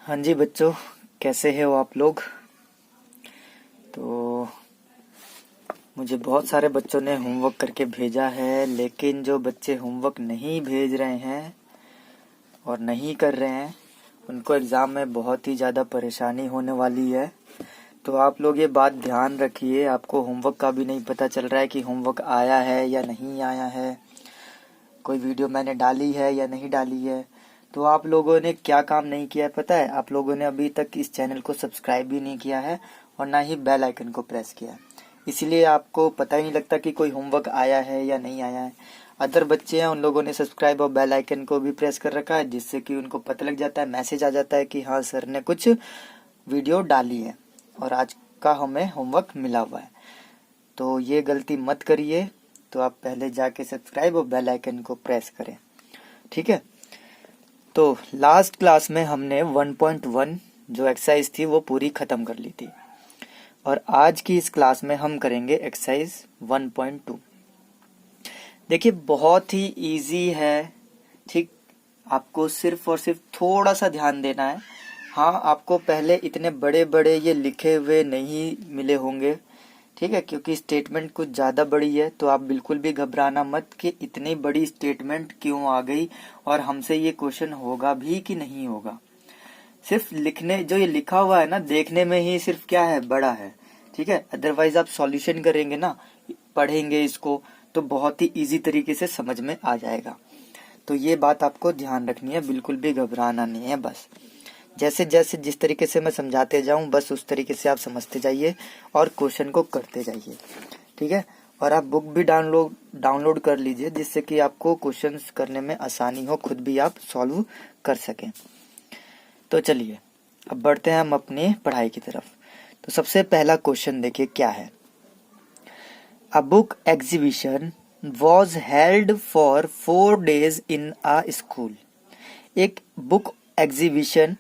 हाँ जी बच्चों, कैसे हो आप लोग। तो मुझे बहुत सारे बच्चों ने होमवर्क करके भेजा है, लेकिन जो बच्चे होमवर्क नहीं भेज रहे हैं और नहीं कर रहे हैं उनको एग्ज़ाम में बहुत ही ज़्यादा परेशानी होने वाली है। तो आप लोग ये बात ध्यान रखिए, आपको होमवर्क का भी नहीं पता चल रहा है कि होमवर्क आया है या नहीं आया है, कोई वीडियो मैंने डाली है या नहीं डाली है। तो आप लोगों ने क्या काम नहीं किया है पता है, आप लोगों ने अभी तक इस चैनल को सब्सक्राइब भी नहीं किया है और ना ही बेल आइकन को प्रेस किया है। इसलिए आपको पता ही नहीं लगता कि कोई होमवर्क आया है या नहीं आया है। अदर बच्चे हैं उन लोगों ने सब्सक्राइब और बेल आइकन को भी प्रेस कर रखा है, जिससे कि उनको पता लग जाता है, मैसेज आ जाता है कि हाँ सर ने कुछ वीडियो डाली है और आज का हमें होमवर्क मिला हुआ है। तो ये गलती मत करिए। तो आप पहले जाके सब्सक्राइब और बेल आइकन को प्रेस करें, ठीक है। तो लास्ट क्लास में हमने 1.1 जो एक्सरसाइज थी वो पूरी खत्म कर ली थी और आज की इस क्लास में हम करेंगे एक्सरसाइज 1.2। देखिए बहुत ही इजी है, ठीक। आपको सिर्फ और सिर्फ थोड़ा सा ध्यान देना है। हाँ, आपको पहले इतने बड़े बड़े ये लिखे हुए नहीं मिले होंगे, ठीक है, क्योंकि स्टेटमेंट कुछ ज़्यादा बड़ी है। तो आप बिल्कुल भी घबराना मत कि इतनी बड़ी स्टेटमेंट क्यों आ गई और हमसे ये क्वेश्चन होगा भी कि नहीं होगा। सिर्फ लिखने जो ये लिखा हुआ है ना, देखने में ही सिर्फ क्या है, बड़ा है, ठीक है। अदरवाइज आप सॉल्यूशन करेंगे ना, पढ़ेंगे इसको, तो बहुत ही इजी तरीके से समझ में आ जाएगा। तो ये बात आपको ध्यान रखनी है, बिल्कुल भी घबराना नहीं है। बस जैसे जैसे जिस तरीके से मैं समझाते जाऊं बस उस तरीके से आप समझते जाइए और क्वेश्चन को करते जाइए, ठीक है। और आप बुक भी डाउनलोड कर लीजिए, जिससे कि आपको क्वेश्चंस करने में आसानी हो, खुद भी आप सॉल्व कर सकें। तो चलिए अब बढ़ते हैं हम अपनी पढ़ाई की तरफ। तो सबसे पहला क्वेश्चन देखिए क्या है। A book exhibition was held for 4 days in a school. एक बुक एग्जीबिशन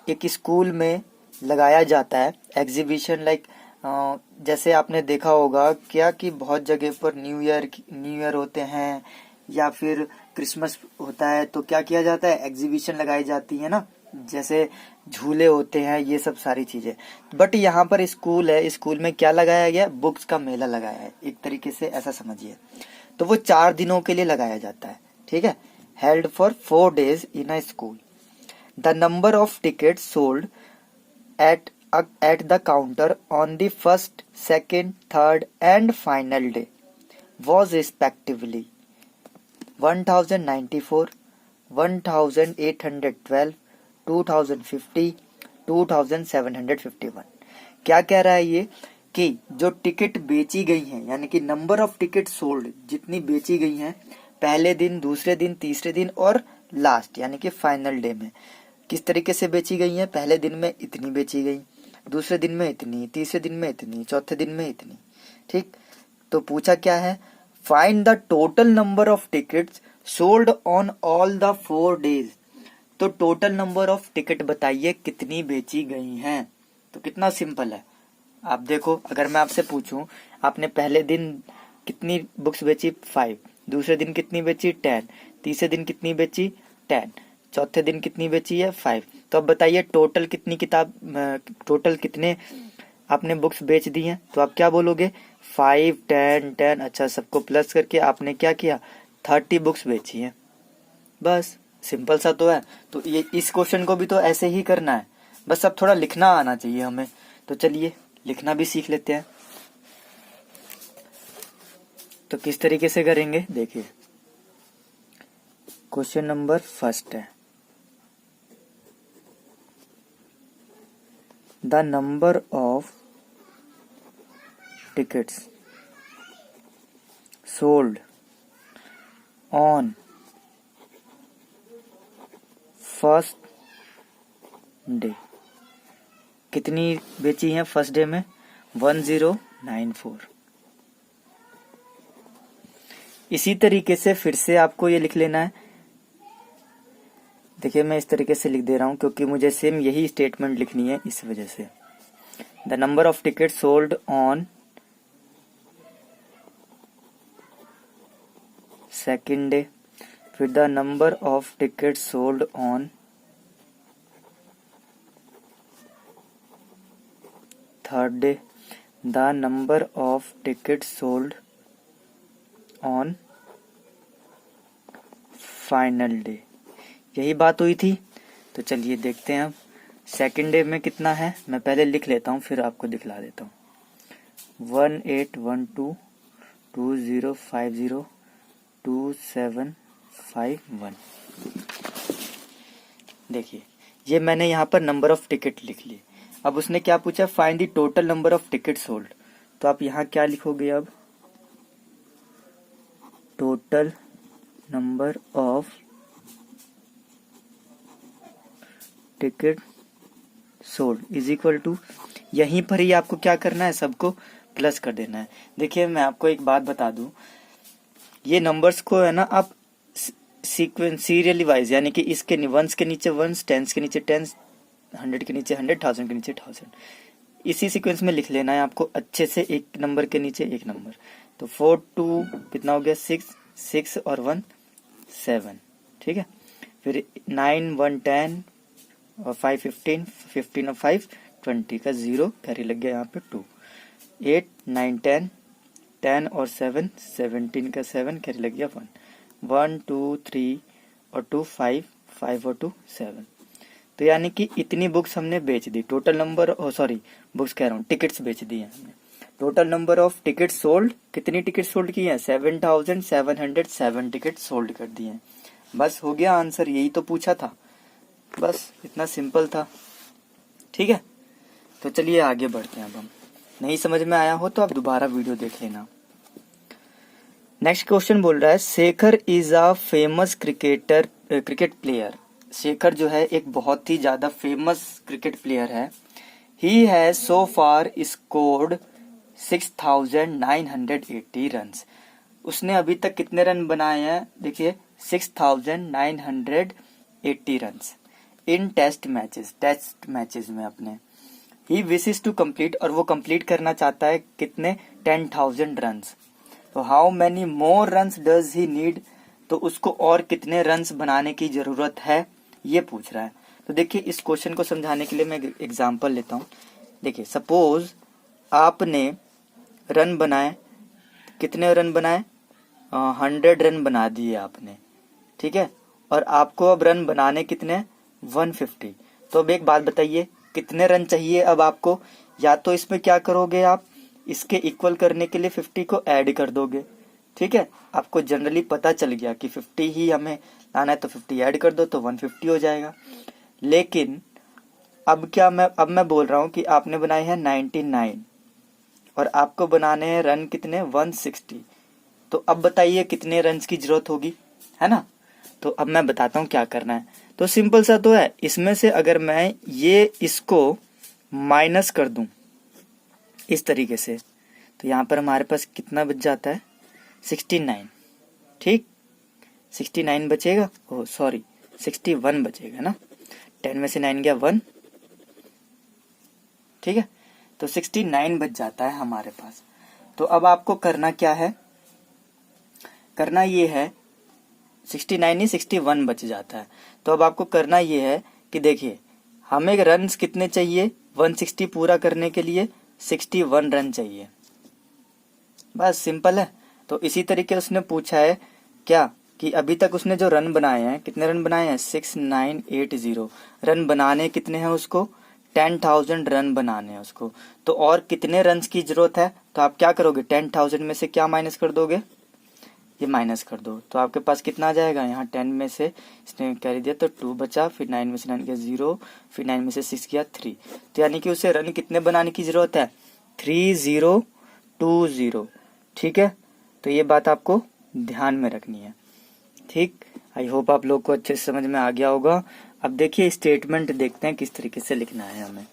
एक स्कूल में लगाया जाता है। एग्जीबिशन लाइक जैसे आपने देखा होगा क्या कि बहुत जगह पर न्यू ईयर होते हैं या फिर क्रिसमस होता है, तो क्या किया जाता है, एग्जीबिशन लगाई जाती है ना, जैसे झूले होते हैं, ये सब सारी चीजें। बट यहाँ पर स्कूल है, स्कूल में क्या लगाया गया, बुक्स का मेला लगाया है, एक तरीके से ऐसा समझिए। तो वो 4 दिनों के लिए लगाया जाता है, ठीक है। Held for 4 days in a school. The number of tickets sold at the counter on the first, second, third, and final day was respectively 1094, 1812, 2050, 2751। क्या कह रहा है ये कि जो टिकट बेची गई हैं, यानी कि नंबर ऑफ टिकट सोल्ड, जितनी बेची गई हैं पहले दिन, दूसरे दिन, तीसरे दिन और लास्ट यानी कि फाइनल डे में, किस तरीके से बेची गई हैं। पहले दिन में इतनी बेची गई, दूसरे दिन में इतनी, तीसरे दिन में इतनी, चौथे दिन में इतनी, ठीक। तो पूछा क्या है, find the total number of tickets sold on all the 4 days। तो टोटल नंबर ऑफ टिकट बताइए कितनी बेची गई हैं। तो कितना सिंपल है, आप देखो, अगर मैं आपसे पूछूं आपने पहले दिन कितनी बुक्स बेची 5, दूसरे दिन कितनी बेची 10, तीसरे दिन कितनी बेची 10, चौथे दिन कितनी बेची है 5। तो अब बताइए टोटल कितने आपने बुक्स बेच दी हैं। तो आप क्या बोलोगे, 5, 10, 10। अच्छा, सबको प्लस करके आपने क्या किया, 30 बुक्स बेची हैं। बस सिंपल सा तो है। तो ये इस क्वेश्चन को भी तो ऐसे ही करना है, बस अब थोड़ा लिखना आना चाहिए हमें। तो चलिए लिखना भी सीख लेते हैं। तो किस तरीके से करेंगे देखिए, क्वेश्चन नंबर फर्स्ट है, the number of tickets sold on first day. कितनी बेची हैं फर्स्ट डे में, 1094। इसी तरीके से फिर से आपको ये लिख लेना है। देखिए मैं इस तरीके से लिख दे रहा हूं क्योंकि मुझे सेम यही स्टेटमेंट लिखनी है, इस वजह से। The number of ticket sold on second day, फिर the number of ticket sold on third day, the number of ticket sold on final day. यही बात हुई थी। तो चलिए देखते हैं अब सेकेंड डे में कितना है। मैं पहले लिख लेता हूँ फिर आपको दिखला देता हूँ। 181220502751। देखिए ये मैंने यहाँ पर नंबर ऑफ टिकट लिख लिए। अब उसने क्या पूछा, find the total number of ticket sold. तो आप यहाँ क्या लिखोगे, अब total number of ticket sold is equal to, यहीं पर ही आपको क्या करना है, सबको प्लस कर देना है। देखिए मैं आपको एक बात बता दूं, ये नंबर्स को है ना आप सीक्वेंस सीरियली वाइज, यानी कि इसके वंस के नीचे वंस, टेंस के नीचे टेंस, 100 के नीचे 100, 1000 के नीचे 1000, इसी सीक्वेंस में लिख लेना है आपको अच्छे से, एक नंबर के नीचे एक नंबर। तो 4 2 कितना हो गया, 6 6 और 1 7, ठीक है। फिर 9 1 10 और 5 15 15 और 5 20 का 0 कैरी लग गया यहाँ पे 2, 8 9 10 10 और 7 17 का 7 कैरी लग गया 1 1 2 3 और 2 5 5 और 2 7। तो यानी कि इतनी बुक्स हमने बेच दी। टोटल नंबर, सॉरी बुक्स कह रहा हूँ, टिकट्स बेच दी हैं हमने। Total number of ticket sold, कितनी टिकट सोल्ड की है, 7707 टिकट सोल्ड कर दिए हैं। बस हो गया आंसर, यही तो पूछा था, बस इतना सिंपल था। ठीक है, तो चलिए आगे बढ़ते हैं। अब हम, नहीं समझ में आया हो तो आप दोबारा वीडियो देख लेना। नेक्स्ट क्वेश्चन बोल रहा है, Shekhar is a famous cricket player. Shekhar जो है एक बहुत ही ज्यादा फेमस क्रिकेट प्लेयर है। He has so far scored 6980 runs. उसने अभी तक कितने रन बनाए हैं, देखिए 6980 रन्स इन टेस्ट मैचेस में अपने। ही विशेस टू कंप्लीट, और वो कंप्लीट करना चाहता है कितने, 10,000 रन्स। तो how many more runs does he need, तो उसको और कितने रन्स बनाने की जरूरत है, ये पूछ रहा है। तो देखिए इस क्वेश्चन को समझाने के लिए मैं एग्जांपल लेता हूँ। देखिए सपोज आपने रन बनाए, कितने रन बनाए, 100 रन बना दिए आपने, ठीक है। और आपको अब रन बनाने कितने, 150। तो अब एक बात बताइए, कितने रन चाहिए अब आपको, या तो इसमें क्या करोगे आप, इसके इक्वल करने के लिए 50 को ऐड कर दोगे, ठीक है। आपको जनरली पता चल गया कि 50 ही हमें लाना है, तो 50 ऐड कर दो तो 150 हो जाएगा। लेकिन अब क्या मैं बोल रहा हूँ कि आपने बनाए हैं 99 और आपको बनाने हैं रन कितने, 160। तो अब बताइए कितने रन की जरूरत होगी, है ना। तो अब मैं बताता हूँ क्या करना है। तो सिंपल सा तो है, इसमें से अगर मैं ये इसको माइनस कर दूं इस तरीके से, तो यहाँ पर हमारे पास कितना बच जाता है, 69, ठीक। 69 बचेगा, ओह सॉरी 61 बचेगा ना, 10 में से 9 गया 1, ठीक है। तो 69 बच जाता है हमारे पास। तो अब आपको करना क्या है, करना ये है, 69 नहीं 61 बच जाता है। तो अब आपको करना ये है कि देखिए हमें रन कितने चाहिए, 160 पूरा करने के लिए 61 रन चाहिए, बस सिंपल है। तो इसी तरीके उसने पूछा है क्या, कि अभी तक उसने जो रन बनाए हैं, कितने रन बनाए हैं, 6980 रन बनाने कितने हैं उसको, 10,000 रन बनाने हैं उसको। तो और कितने रन की जरूरत है, तो आप क्या करोगे, 10,000 में से क्या माइनस कर दोगे, ये माइनस कर दो, तो आपके पास कितना आ जाएगा, यहाँ 10 में से इसने कैरी दिया तो 2 बचा, फिर 9 में से 9 गया 0, फिर 9 में से 6 गया 3। तो यानी कि उसे रन कितने बनाने की जरूरत है, 3020, ठीक है। तो ये बात आपको ध्यान में रखनी है, ठीक। आई होप आप लोग को अच्छे से समझ में आ गया होगा। अब देखिए स्टेटमेंट देखते हैं किस तरीके से लिखना है हमें।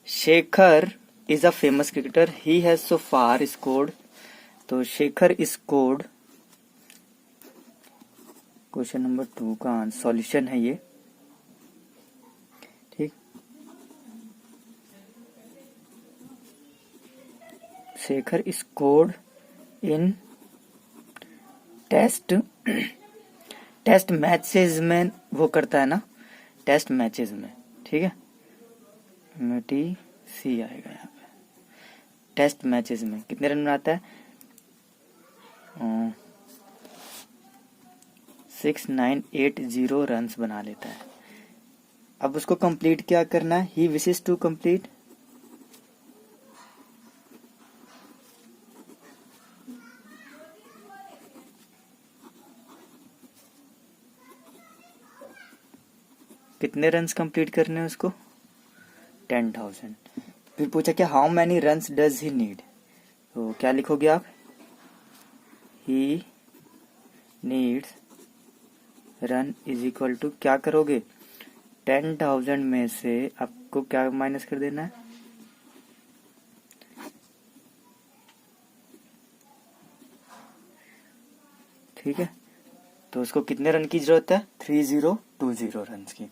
Shekhar is a famous cricketer, he has so far scored, तो शेखर स्कोर्ड, क्वेश्चन नंबर 2 का सॉल्यूशन है ये, ठीक। Shekhar scored in test matches में, वो करता है ना टेस्ट मैचेस में, ठीक है, टी सी आएगा यहाँ पे, टेस्ट मैचेस में कितने रन बनाता है? 6980 रन्स बना लेता है। अब उसको कंप्लीट क्या करना है? ही विशेस टू कंप्लीट कितने रन्स कंप्लीट करने हैं उसको? 10,000। फिर पूछा क्या how many runs does he need, तो क्या लिखोगे आप? He needs run is equal to क्या करोगे? 10,000 में से आपको क्या माइनस कर देना है? ठीक है, तो उसको कितने रन की जरूरत है? 3020 रन की।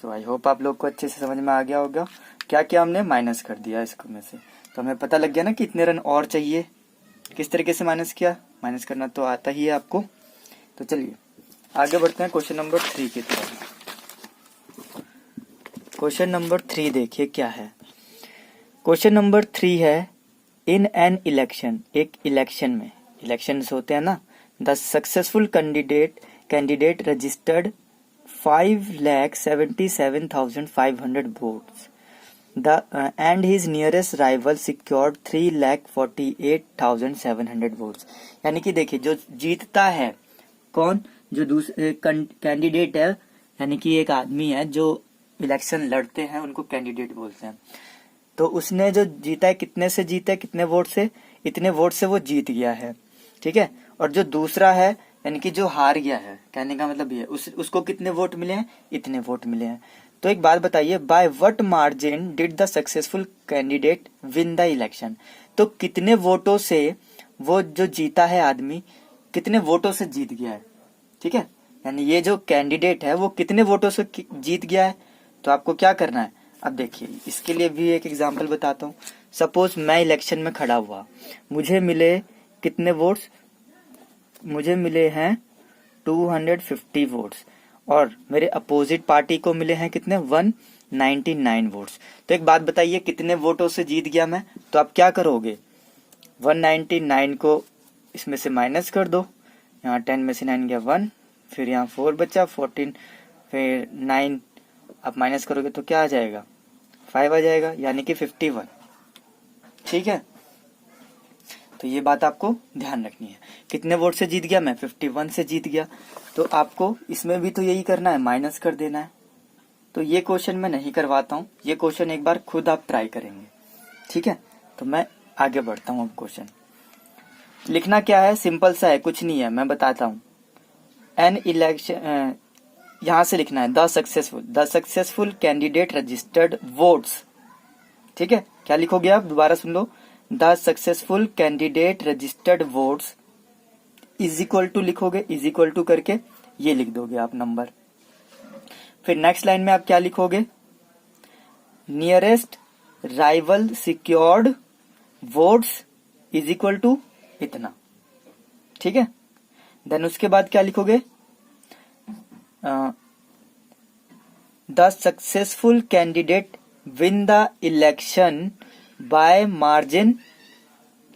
सो आई होप आप लोग को अच्छे से समझ में आ गया होगा क्या क्या हमने माइनस कर दिया इसको में से। तो हमें पता लग गया ना कितने रन और चाहिए, किस तरीके से माइनस किया। माइनस करना तो आता ही है आपको। तो चलिए आगे बढ़ते हैं क्वेश्चन नंबर 3 की तरफ। क्वेश्चन नंबर 3 देखिए क्या है। क्वेश्चन नंबर 3 है इन एन इलेक्शन, एक इलेक्शन में, इलेक्शन होते हैं ना, the successful candidate registered 5,77,500 votes. And his nearest rival secured 3,48,700 votes. यानी कि देखिए जो जीतता है कौन? जो दूसरे कैंडिडेट है, यानी कि एक आदमी है जो इलेक्शन लड़ते हैं उनको कैंडिडेट बोलते हैं। तो उसने जो जीता है कितने से जीता है? कितने वोट से? इतने वोट से वो जीत गया है। ठीक है, और जो दूसरा है यानी कि जो हार गया है, कहने का मतलब ये उसको कितने वोट मिले हैं? इतने वोट मिले हैं। तो एक बात बताइए, by what margin did the successful candidate win the election? तो कितने वोटों से वो जो जीता है आदमी, कितने वोटों से जीत गया है? ठीक है, यानी ये जो कैंडिडेट है वो कितने वोटों से जीत गया है। तो आपको क्या करना है? अब देखिए इसके लिए भी एक एग्जाम्पल बताता हूँ। सपोज मैं इलेक्शन में खड़ा हुआ, मुझे मिले कितने वोट्स? मुझे मिले हैं 250 वोट्स और मेरे अपोजिट पार्टी को मिले हैं कितने? 199 वोट्स। तो एक बात बताइए कितने वोटों से जीत गया मैं? तो आप क्या करोगे? 199 को इसमें से माइनस कर दो, यहाँ 10 में से 9 गया 1, फिर यहाँ 4 बचा 14, फिर 9 आप माइनस करोगे तो क्या आ जाएगा? 5 आ जाएगा, यानी कि 51। ठीक है, तो ये बात आपको ध्यान रखनी है। कितने वोट से जीत गया मैं? 51 से जीत गया। तो आपको इसमें भी तो यही करना है, माइनस कर देना है। तो ये क्वेश्चन मैं नहीं करवाता हूँ, ये क्वेश्चन एक बार खुद आप ट्राई करेंगे। ठीक है, तो मैं आगे बढ़ता हूँ। अब क्वेश्चन लिखना क्या है? सिंपल सा है, कुछ नहीं है, मैं बताता हूँ। एन इलेक्शन, यहां से लिखना है the successful candidate registered votes. ठीक है, क्या लिखोगे आप? दोबारा सुन लो। The successful candidate registered votes is equal to लिखोगे, इज इक्वल टू करके ये लिख दोगे आप नंबर। फिर नेक्स्ट लाइन में आप क्या लिखोगे? Nearest rival secured votes is equal to इतना। ठीक है, देन उसके बाद क्या लिखोगे? The successful candidate win the election by margin.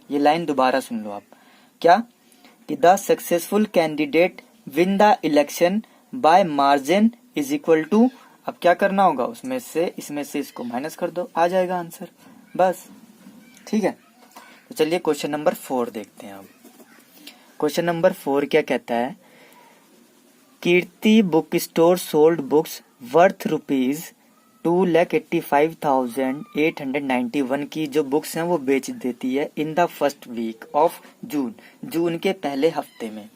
ये लाइन दोबारा सुन लो आप। क्या? कि the successful candidate win the election by margin is equal to, अब क्या करना होगा? उसमें से इसमें से इसको माइनस कर दो, आ जाएगा आंसर, बस। ठीक है, तो चलिए क्वेश्चन नंबर 4 देखते हैं। अब क्वेश्चन नंबर 4 क्या कहता है? Kirti book store sold books worth ₹2,85,891 की जो बुक्स हैं वो बेच देती है in the first week of June के पहले हफ्ते में,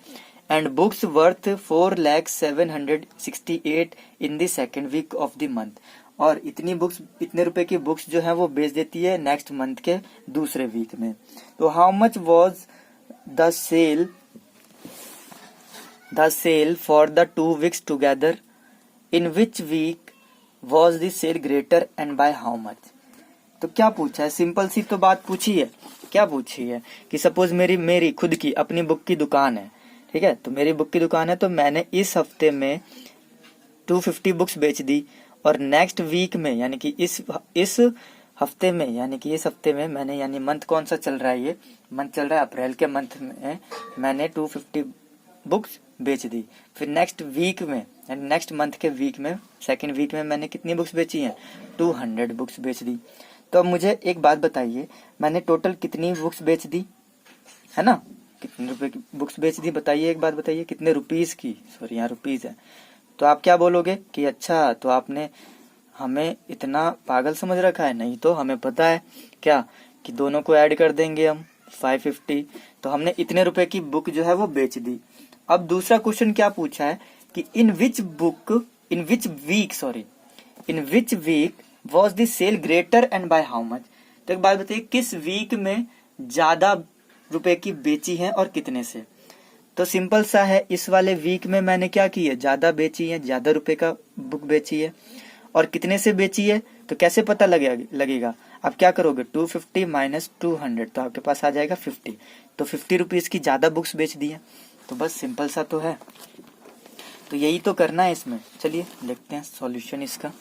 and books worth 4,07,68 in the second week of the month. और इतनी बुक्स, इतने रुपए की बुक्स जो है वो बेच देती है नेक्स्ट मंथ के दूसरे वीक में। तो how much was the sale for the 2 weeks together, in which week was the sale greater and by how much. तो क्या पूछा है? सिंपल सी तो बात पूछी है। क्या पूछी है? कि सपोज मेरी खुद की अपनी बुक की दुकान है। ठीक है, तो मेरी बुक की दुकान है, तो मैंने इस हफ्ते में 250 बुक्स बेच दी, और नेक्स्ट वीक में यानी कि इस हफ्ते में यानी कि इस हफ्ते में मैंने, यानी मंथ कौन सा चल रहा है, ये मंथ चल रहा है अप्रैल के मंथ में, मैंने 250 बुक्स बेच दी। फिर नेक्स्ट वीक में यानी नेक्स्ट मंथ के वीक में, सेकेंड वीक में मैंने कितनी बुक्स बेची हैं, 200 बुक्स बेच दी। तो अब मुझे एक बात बताइए, मैंने टोटल कितनी बुक्स बेच दी, है ना, कितने रुपए की बुक्स बेच दी, बताइए, एक बात बताइए, कितने रुपीस की, सॉरी यहाँ रुपीस है। तो आप क्या बोलोगे कि अच्छा तो आपने हमें इतना पागल समझ रखा है, नहीं तो हमें पता है क्या कि दोनों को ऐड कर देंगे हम 550, तो हमने इतने रुपए की बुक जो है वो बेच दी। अब दूसरा क्वेश्चन क्या पूछा है कि in which week was the sale greater and by how much. तो एक बात बताइए, किस वीक में ज्यादा रुपए की बेची है और कितने से। तो सिंपल सा है, इस वाले वीक में मैंने क्या की है, ज्यादा बेची है, ज्यादा रुपए का बुक बेची है, और कितने से बेची है तो कैसे पता लगेगा। आप क्या करोगे, 250 माइनस 200 तो आपके पास आ जाएगा 50। तो 50 रुपीज की ज्यादा बुक्स बेच दी है। तो बस सिंपल सा तो है, तो यही तो करना है इसमें। चलिए देखते हैं सॉल्यूशन इसका।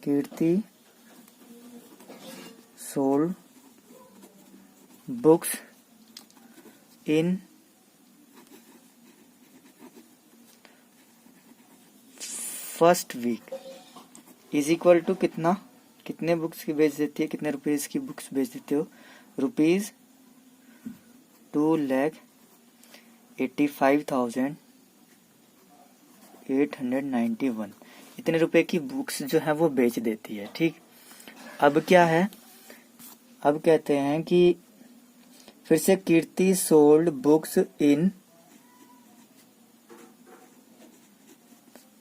Kirti sold books in first week is equal to कितना, कितने बुक्स की बेच देती है, कितने रुपीज की बुक्स बेच देते हो, ₹2,85,891, इतने रुपए की बुक्स जो है वो बेच देती है। ठीक, अब क्या है, अब कहते हैं कि फिर से Kirti sold books in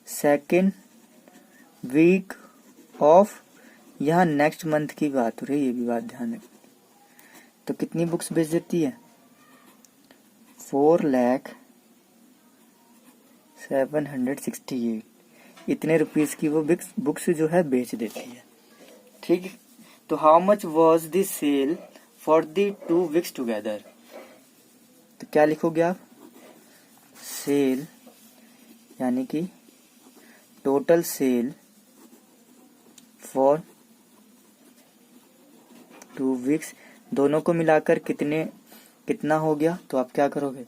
second week of, यहाँ नेक्स्ट मंथ की बात हो रही है, ये भी बात ध्यान रखना। तो कितनी बुक्स बेच देती है, 4,07,68, इतने रुपीस की वो बुक्स जो है बेच देती है। ठीक, तो how much was the sale for the 2 weeks together. तो क्या लिखोगे आप, सेल यानी कि टोटल सेल फॉर 2 वीक्स, दोनों को मिलाकर कितना हो गया। तो आप क्या करोगे,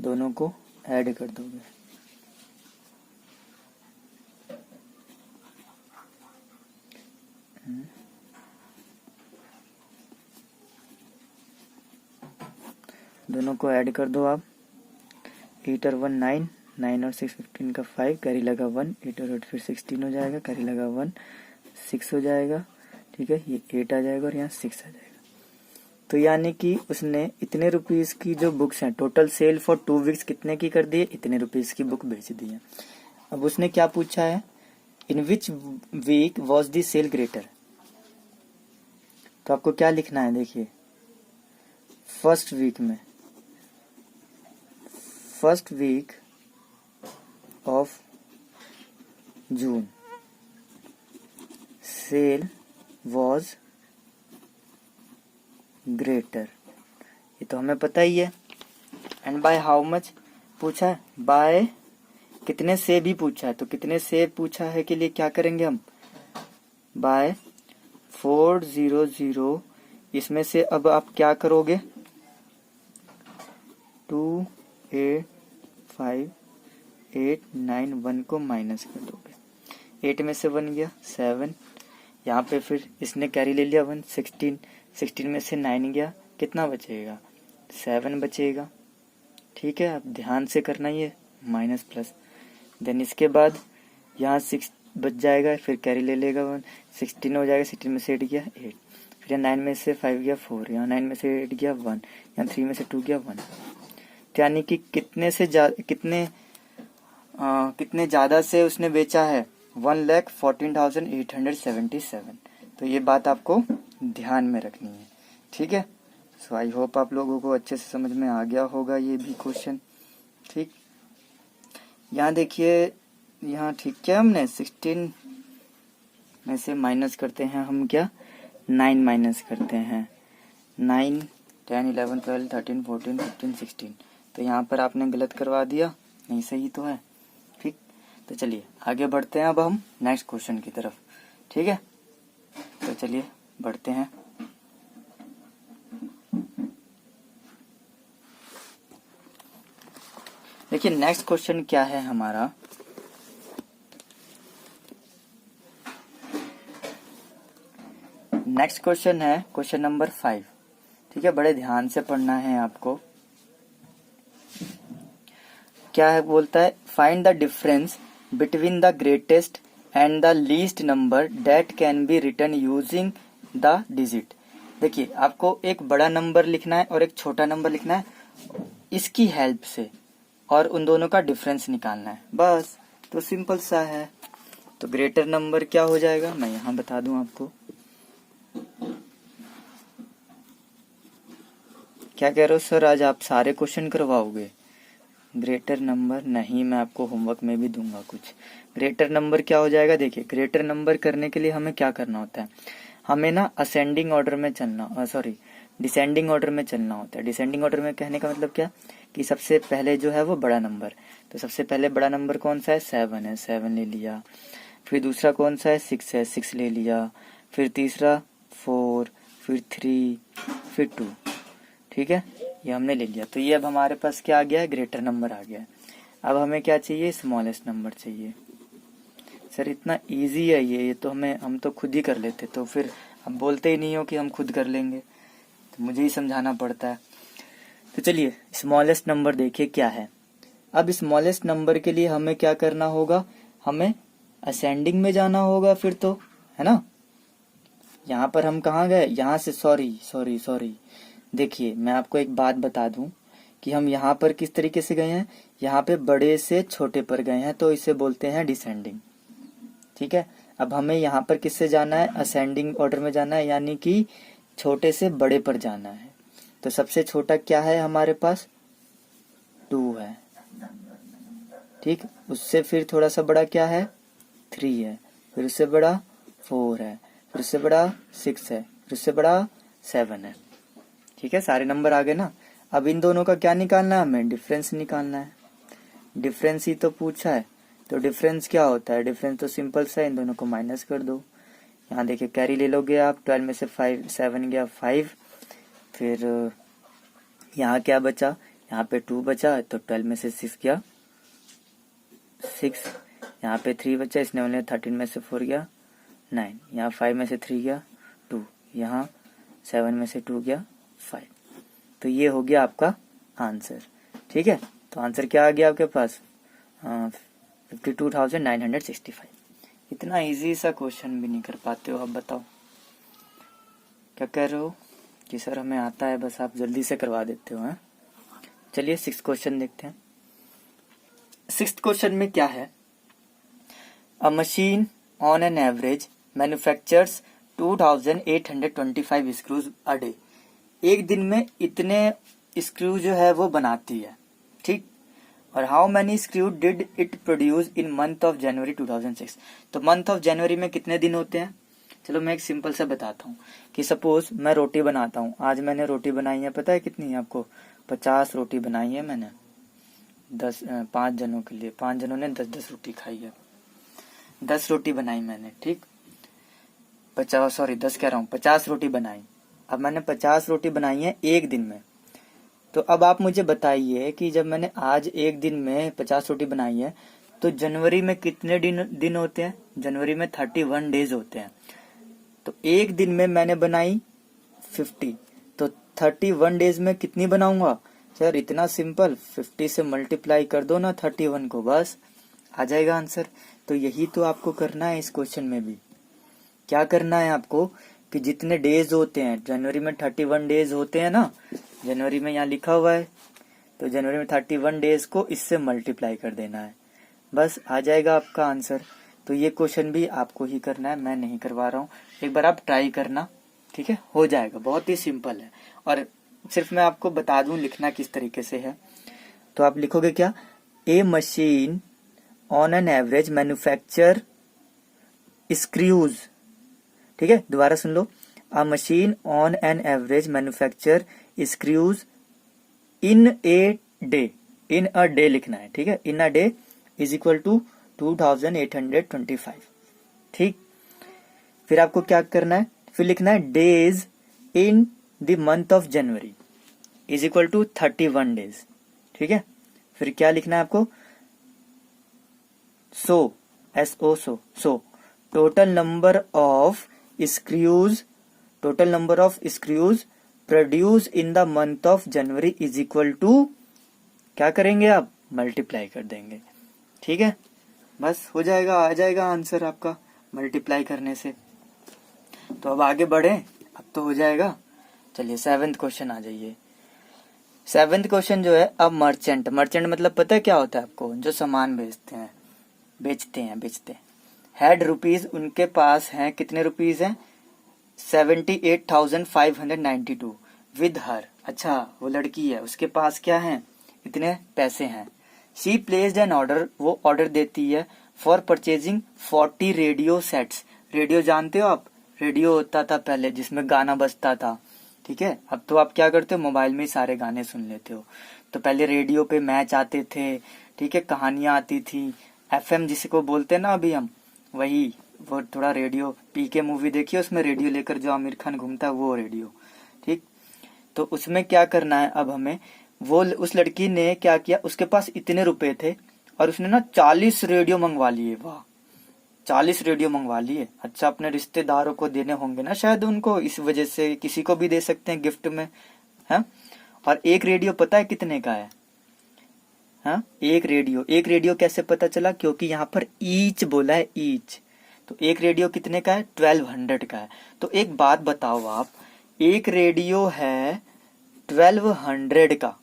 दोनों को ऐड कर दोगे। दोनों को ऐड कर दो आप, 8 और 1 9, 9 और 6 15 का 5, कैरी लगा 1, 8 और 8 फिर 16 हो जाएगा, कैरी लगा 1 6 हो जाएगा। ठीक है, ये 8 आ जाएगा और यहाँ 6 आ जाएगा। तो यानी कि उसने इतने रुपीस की जो बुक्स हैं, टोटल सेल फॉर 2 वीक्स कितने की कर दी है, इतने रुपीस की बुक बेच दी है। अब उसने क्या पूछा है, in which week was the sale greater. तो आपको क्या लिखना है, देखिए first week of June sale was greater, ये तो हमें पता ही है। एंड बाय हाउ मच पूछा है, बाय कितने से भी पूछा है, तो कितने से पूछा है के लिए क्या करेंगे हम, बाय 400, इसमें से अब आप क्या करोगे, 2,8,5,8,9 को माइनस कर दोगे, 8 में से 1 गया 7, यहाँ पे फिर इसने कैरी ले लिया 1, 16 में से 9 गया, कितना बचेगा, 7 बचेगा। ठीक है, अब ध्यान से करना ये माइनस प्लस, देन इसके बाद यहाँ 6 बच जाएगा, फिर कैरी ले लेगा 1, 16 हो जाएगा, 16 में से 8 गया 8, फिर 9 में से 5 गया 4, यहाँ 9 में से 8 गया 1, यहाँ 3 में से 2 गया 1। यानी कि कितने ज्यादा से उसने बेचा है, 1,14,877। तो ये बात आपको ध्यान में रखनी है। ठीक है, सो आई होप आप लोगों को अच्छे से समझ में आ गया होगा ये भी क्वेश्चन। ठीक, यहाँ देखिए, यहाँ ठीक क्या हमने 16 में से माइनस करते हैं हम, क्या 9 माइनस करते हैं 9, 10, 11, 12, 13, 14, 15, 16। तो यहाँ पर आपने गलत करवा दिया, नहीं सही तो है। ठीक, तो चलिए आगे बढ़ते हैं अब हम नेक्स्ट क्वेश्चन की तरफ। ठीक है, तो चलिए बढ़ते हैं। देखिए नेक्स्ट क्वेश्चन क्या है हमारा। नेक्स्ट क्वेश्चन है क्वेश्चन नंबर 5। ठीक है, बड़े ध्यान से पढ़ना है आपको। क्या है, बोलता है find the difference between the greatest and the least number that can be written using the digit. देखिए आपको एक बड़ा नंबर लिखना है और एक छोटा नंबर लिखना है, इसकी हेल्प से, और उन दोनों का डिफरेंस निकालना है, बस। तो सिंपल सा है। तो ग्रेटर नंबर क्या हो जाएगा, मैं यहाँ बता दूं आपको। क्या कह रहे हो सर, आज आप सारे क्वेश्चन करवाओगे? ग्रेटर नंबर नहीं, मैं आपको होमवर्क में भी दूंगा कुछ। ग्रेटर नंबर क्या हो जाएगा, देखिए ग्रेटर नंबर करने के लिए हमें क्या करना होता है, हमें ना असेंडिंग ऑर्डर में चलना, सॉरी डिसेंडिंग ऑर्डर में चलना होता है। डिसेंडिंग ऑर्डर में कहने का मतलब क्या, कि सबसे पहले जो है वो बड़ा नंबर, तो सबसे पहले बड़ा नंबर कौन सा है, 7 है, 7 ले लिया। फिर दूसरा कौन सा है, 6 है, 6 ले लिया। फिर तीसरा 4, फिर 3, फिर 2। ठीक है, ये हमने ले लिया। तो ये अब हमारे पास क्या आ गया है, ग्रेटर नंबर आ गया है। अब हमें क्या चाहिए, स्मॉलेस्ट नंबर चाहिए। सर इतना इजी है ये तो हम तो खुद ही कर लेते, तो फिर अब बोलते ही नहीं हो कि हम खुद कर लेंगे, तो मुझे ही समझाना पड़ता है। तो चलिए स्मॉलेस्ट नंबर देखिए क्या है। अब स्मॉलेस्ट नंबर के लिए हमें क्या करना होगा, हमें असेंडिंग में जाना होगा फिर, तो है ना। यहाँ पर हम कहाँ गए, यहाँ से, सॉरी देखिए मैं आपको एक बात बता दूं कि हम यहाँ पर किस तरीके से गए हैं, यहाँ पे बड़े से छोटे पर गए हैं, तो इसे बोलते हैं डिसेंडिंग। ठीक है, अब हमें यहाँ पर किससे जाना है, असेंडिंग ऑर्डर में जाना है, यानी कि छोटे से बड़े पर जाना है। तो सबसे छोटा क्या है हमारे पास, 2 है। ठीक, उससे फिर थोड़ा सा बड़ा क्या है, 3 है। फिर उससे बड़ा 4 है। फिर उससे बड़ा 6 है। फिर उससे बड़ा 7 है। ठीक है, सारे नंबर आ गए ना। अब इन दोनों का क्या निकालना है, हमें डिफरेंस निकालना है। डिफरेंस ही तो पूछा है, तो डिफरेंस क्या होता है, डिफरेंस तो सिंपल सा है, इन दोनों को माइनस कर दो। यहाँ देखिए कैरी ले लोगे आप, 12 में से 7 गया 5। फिर यहाँ क्या बचा, यहाँ पे 2 बचा, तो 12 में से 6 गया 6। यहाँ पे 3 बचा, इसने बोले 13 में से 4 गया 9। यहाँ 5 में से 3 गया 2। यहाँ 7 में से 2 गया 5। तो ये हो गया आपका आंसर। ठीक है, तो आंसर क्या आ गया आपके पास, 52,965। इतना इजी सा क्वेश्चन भी नहीं कर पाते हो आप, बताओ क्या कह रहे हो कि सर हमें आता है, बस आप जल्दी से करवा देते हो। चलिए 6th क्वेश्चन देखते हैं। 6th क्वेश्चन में क्या है, a machine on an average manufactures 2825 screws a day. एक दिन में इतने स्क्रू जो है वो बनाती है। ठीक, और how many screw did it produce in month of जनवरी 2006। तो मंथ ऑफ जनवरी में कितने दिन होते हैं, चलो मैं एक सिंपल सा बताता हूँ कि सपोज मैं रोटी बनाता हूँ। आज मैंने रोटी बनाई है, पता है कितनी है आपको, 50 रोटी बनाई है मैंने, 5 जनों के लिए। 5 जनों ने 10-10 रोटी खाई है, 10 रोटी बनाई मैंने। ठीक, 50 रोटी बनाई। अब मैंने 50 रोटी बनाई है एक दिन में। तो अब आप मुझे बताइए कि जब मैंने आज एक दिन में 50 रोटी बनाई है, तो जनवरी में कितने दिन होते हैं, जनवरी में 31 डेज होते हैं। तो एक दिन में मैंने बनाई 50, तो 31 डेज में कितनी बनाऊंगा, सर इतना सिंपल, 50 से मल्टीप्लाई कर दो ना 31 को, बस आ जाएगा आंसर। तो यही तो आपको करना है इस क्वेश्चन में भी। क्या करना है आपको कि जितने डेज होते हैं, जनवरी में 31 डेज होते हैं ना, जनवरी में यहाँ लिखा हुआ है, तो जनवरी में 31 डेज को इससे मल्टीप्लाई कर देना है, बस आ जाएगा आपका आंसर। तो ये क्वेश्चन भी आपको ही करना है, मैं नहीं करवा रहा हूँ, एक बार आप ट्राई करना। ठीक है, हो जाएगा, बहुत ही सिंपल है। और सिर्फ मैं आपको बता दूं लिखना किस तरीके से है। तो आप लिखोगे क्या, a machine on an average manufacture screws. ठीक है, दोबारा सुन लो, a machine on an average manufacture screws in a day, in a day लिखना है, ठीक है, in a day is equal to 2825, ठीक। फिर आपको क्या करना है, फिर लिखना है days in the month of January is equal to 31 days, ठीक है। फिर क्या लिखना है आपको, so so total number of screws, total number of screws produce in the month of January is equal to, क्या करेंगे आप, मल्टीप्लाई कर देंगे, ठीक है। बस हो जाएगा, आ जाएगा आंसर आपका मल्टीप्लाई करने से। तो अब आगे बढ़े, अब तो हो जाएगा। चलिए 7th क्वेश्चन आ जाइए। 7th क्वेश्चन जो है, अब मर्चेंट, मर्चेंट मतलब पता है क्या होता है आपको, जो सामान बेचते हैं। हेड रुपीज, उनके पास हैं कितने रुपीज हैं, 78,592 विद हर, अच्छा वो लड़की है, उसके पास क्या है, इतने पैसे हैं। शी प्लेस्ड एन ऑर्डर, वो ऑर्डर देती है for purchasing 40 radio sets. Radio जानते हो आप, रेडियो होता था पहले जिसमें गाना बजता था, ठीक है। अब तो आप क्या करते हो, मोबाइल में ही सारे गाने सुन लेते हो। तो पहले रेडियो पे मैच आते थे, ठीक है, कहानियां आती थी, एफएम जिसको बोलते हैं ना अभी हम, वही, वो थोड़ा रेडियो, पीके मूवी देखिए, उसमें रेडियो लेकर जो आमिर खान घूमता है वो रेडियो, ठीक। तो उसमें क्या करना है अब हमें, वो उस लड़की ने क्या किया, उसके पास इतने रुपए थे और उसने ना 40 रेडियो मंगवा लिए, वाह 40 रेडियो मंगवा लिए। अच्छा, अपने रिश्तेदारों को देने होंगे ना शायद उनको, इस वजह से किसी को भी दे सकते हैं गिफ्ट में, है। और एक रेडियो पता है कितने का है, हाँ, एक रेडियो कैसे पता चला, क्योंकि यहाँ पर ईच बोला है, ईच। तो एक रेडियो कितने का है, 1200 का है। तो एक बात बताओ आप, एक रेडियो है 1200 का,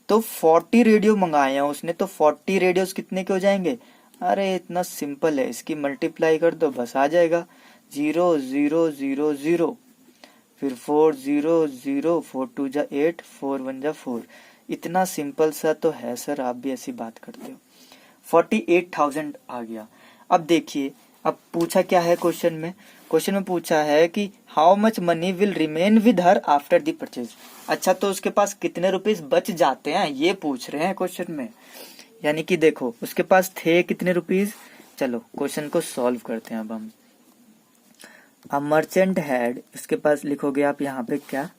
तो 40 रेडियो मंगाए हैं उसने, तो 40 रेडियोस कितने के हो जाएंगे, अरे इतना सिंपल है, इसकी मल्टीप्लाई कर दो बस आ जाएगा, 0 0 0 0, फिर 4 0 0, 4 2 जा 8, 4 1 जा 4, इतना सिंपल सा तो है सर, आप भी ऐसी बात करते हो। 48,000 आ गया। अब देखिए, अब पूछा क्या है क्वेश्चन में पूछा है कि how much money will remain with her after the purchase. अच्छा, तो उसके पास कितने रुपीस बच जाते हैं ये पूछ रहे हैं क्वेश्चन में। यानी कि देखो उसके पास थे कितने रुपीस, चलो क्वेश्चन को सॉल्व करते हैं अब हम। अ मर्चेंट हैड, इसके पास लिखोगे आप यहाँ पे क्या,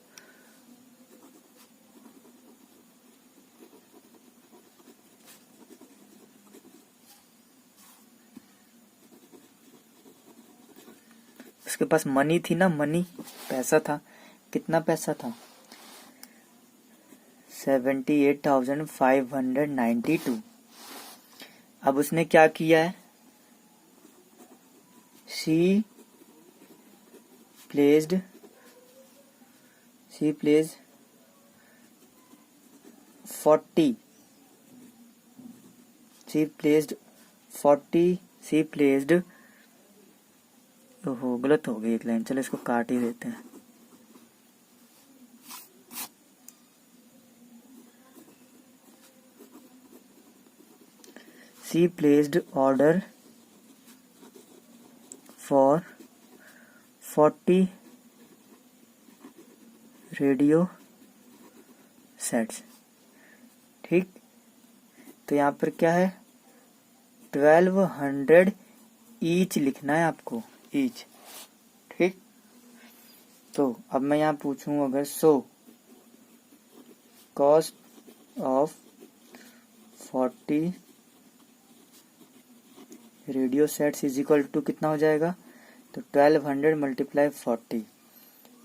उसके पास मनी थी ना, मनी पैसा था, कितना पैसा था, 78,592। अब उसने क्या किया है, शी प्लेस्ड 40, ओहो गलत हो गई एक लाइन, चलो इसको काट ही देते हैं। She placed order for 40 radio sets, ठीक। तो यहाँ पर क्या है, 1200 ईच लिखना है आपको, ईच, ठीक। तो अब मैं यहाँ पूछूं अगर, so cost of 40 radio sets is equal to कितना हो जाएगा, तो 1200 मल्टीप्लाई 40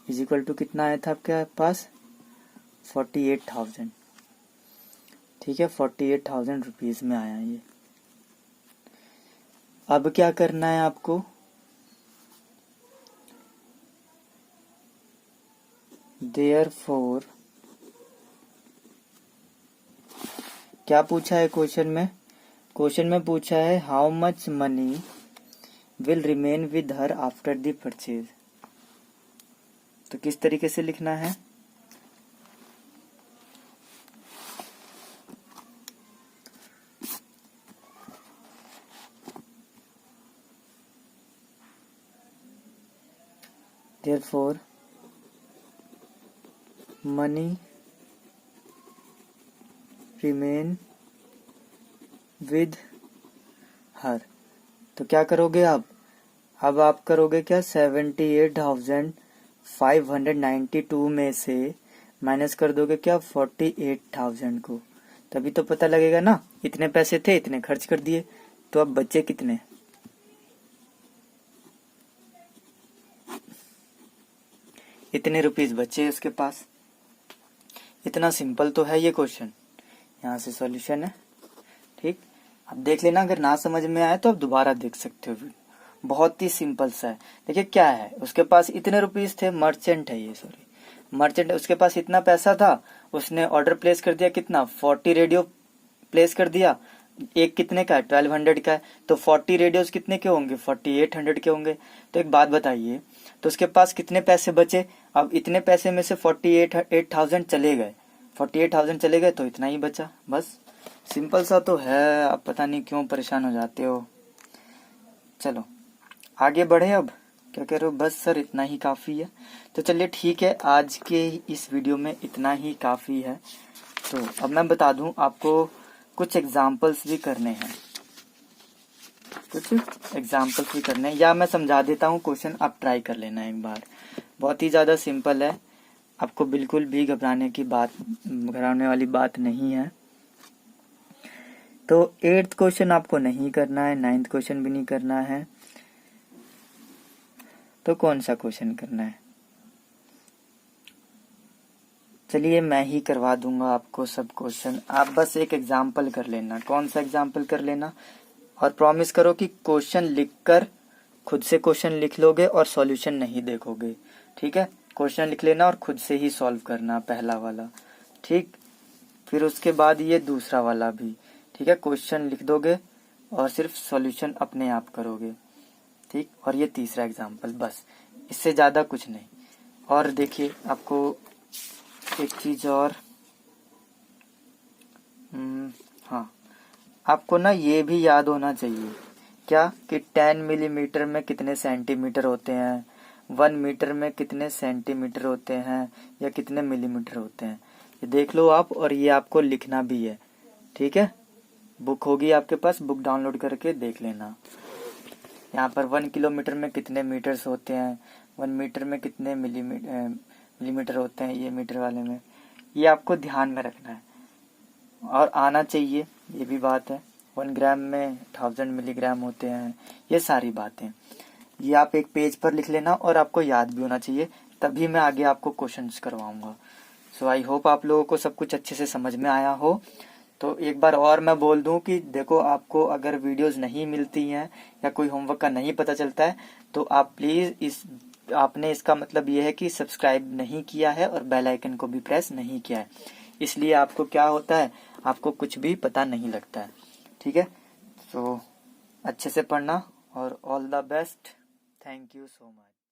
इज इक्वल टू कितना आया था आपके पास, 48,000, ठीक है, 48,000 रुपीज में आया ये। अब क्या करना है आपको, देयरफॉर, क्या पूछा है क्वेश्चन में पूछा है how much money will remain with her after the purchase. तो किस तरीके से लिखना है, therefore money remain with her। तो क्या करोगे आप? अब आप करोगे क्या? 78,592 में से माइनस कर दोगे क्या? 48,000 को। तभी तो पता लगेगा ना, इतने पैसे थे, इतने खर्च कर दिए, तो अब बचे कितने? इतने रुपीस बचे उसके पास। इतना सिंपल तो है ये क्वेश्चन। यहाँ से सॉल्यूशन है। ठीक, अब देख लेना, अगर ना समझ में आए तो आप दोबारा देख सकते हो। बहुत ही सिंपल सा है। देखिए क्या है, उसके पास इतने रुपीस थे, मर्चेंट है ये, सॉरी मर्चेंट, उसके पास इतना पैसा था, उसने ऑर्डर प्लेस कर दिया। कितना? 40 रेडियो प्लेस कर दिया। एक कितने का है? 1200 का है। तो 40 रेडियोस कितने के होंगे? 4800 के होंगे। तो एक बात बताइए, तो उसके पास कितने पैसे बचे? अब इतने पैसे में से 48,000 चले गए, 48,000 चले गए, तो इतना ही बचा। बस सिंपल सा तो है, आप पता नहीं क्यों परेशान हो जाते हो। चलो आगे बढ़े। अब क्या कह रहे हो? बस सर इतना ही काफ़ी है। तो चलिए ठीक है, आज के इस वीडियो में इतना ही काफ़ी है। तो अब मैं बता दूं आपको, कुछ एग्जाम्पल्स भी करने हैं, या मैं समझा देता हूं क्वेश्चन, आप ट्राई कर लेना एक बार। बहुत ही ज़्यादा सिंपल है, आपको बिल्कुल भी घबराने वाली बात नहीं है। तो 8th क्वेश्चन आपको नहीं करना है, 9th क्वेश्चन भी नहीं करना है, तो कौन सा क्वेश्चन करना है? चलिए मैं ही करवा दूंगा आपको सब क्वेश्चन। आप बस एक एग्जाम्पल कर लेना। कौन सा एग्जाम्पल कर लेना? और प्रॉमिस करो कि क्वेश्चन लिखकर खुद से क्वेश्चन लिख लोगे और सॉल्यूशन नहीं देखोगे। ठीक है, क्वेश्चन लिख लेना और खुद से ही सॉल्व करना, पहला वाला। ठीक, फिर उसके बाद ये दूसरा वाला भी। ठीक है, क्वेश्चन लिख दोगे और सिर्फ सॉल्यूशन अपने आप करोगे। ठीक, और ये तीसरा एग्जाम्पल, बस इससे ज़्यादा कुछ नहीं। और देखिए आपको एक चीज़ और, हाँ, आपको ना ये भी याद होना चाहिए क्या, कि 10 मिलीमीटर में कितने सेंटीमीटर होते हैं, 1 मीटर में कितने सेंटीमीटर होते हैं, या कितने मिलीमीटर होते हैं। ये देख लो आप, और ये आपको लिखना भी है। ठीक है, बुक होगी आपके पास, बुक डाउनलोड करके देख लेना। यहाँ पर 1 किलोमीटर में कितने मीटर्स होते हैं, 1 मीटर में कितने मिलीमीटर होते हैं, ये मीटर वाले में, ये आपको ध्यान में रखना है और आना चाहिए। ये भी बात है, 1 ग्राम में 1000 मिलीग्राम होते हैं, ये सारी बातें ये आप एक पेज पर लिख लेना, और आपको याद भी होना चाहिए, तभी मैं आगे आपको क्वेश्चंस करवाऊंगा। सो आई होप आप लोगों को सब कुछ अच्छे से समझ में आया हो। तो एक बार और मैं बोल दूं कि देखो, आपको अगर वीडियोस नहीं मिलती हैं या कोई होमवर्क का नहीं पता चलता है, तो आप प्लीज़ आपने इसका मतलब ये है कि सब्सक्राइब नहीं किया है और बेल आइकन को भी प्रेस नहीं किया है, इसलिए आपको क्या होता है, आपको कुछ भी पता नहीं लगता है। ठीक है, तो अच्छे से पढ़ना और all the best. Thank you so much.